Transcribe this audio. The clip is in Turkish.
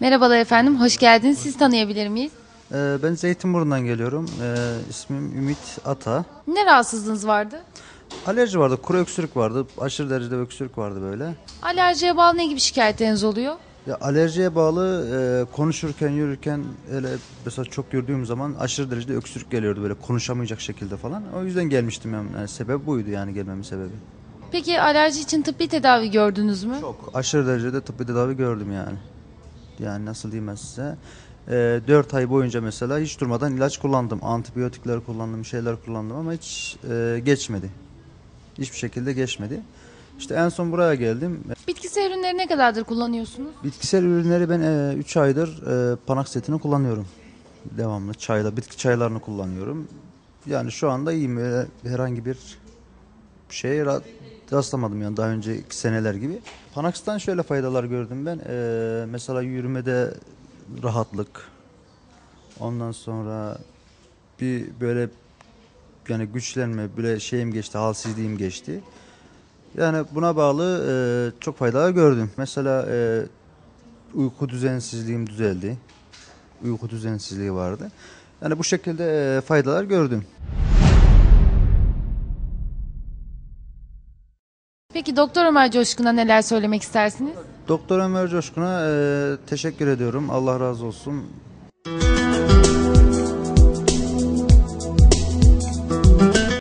Merhabalar efendim, hoş geldiniz. Siz tanıyabilir miyiz? Ben Zeytinburnu'ndan geliyorum. İsmim Ümit Ata. Ne rahatsızlığınız vardı? Alerji vardı, kuru öksürük vardı, aşırı derecede öksürük vardı böyle. Alerjiye bağlı ne gibi şikayetleriniz oluyor? Ya alerjiye bağlı konuşurken, yürürken öyle mesela çok yürüdüğüm zaman aşırı derecede öksürük geliyordu böyle konuşamayacak şekilde falan. O yüzden gelmiştim yani sebep buydu yani gelmemin sebebi. Peki alerji için tıbbi tedavi gördünüz mü? Çok aşırı derecede tıbbi tedavi gördüm yani. Yani nasıl diyeyim ben size? 4 ay boyunca mesela hiç durmadan ilaç kullandım. Antibiyotikler kullandım, şeyler kullandım ama hiç geçmedi. Hiçbir şekilde geçmedi. İşte en son buraya geldim. Bitkisel ürünleri ne kadardır kullanıyorsunuz? Bitkisel ürünleri ben 3 aydır Panax kullanıyorum. Devamlı çayla, bitki çaylarını kullanıyorum. Yani şu anda iyiyim. Herhangi bir şeye rastlamadım yani daha önceki seneler gibi. Panax'tan şöyle faydalar gördüm ben. Mesela yürümede rahatlık. Ondan sonra bir böyle yani güçlenme, böyle şeyim geçti, halsizliğim geçti. Yani buna bağlı çok faydalar gördüm. Mesela uyku düzensizliğim düzeldi. Uyku düzensizliği vardı. Yani bu şekilde faydalar gördüm. Peki Doktor Ömer Coşkun'a neler söylemek istersiniz? Doktor Ömer Coşkun'a teşekkür ediyorum. Allah razı olsun.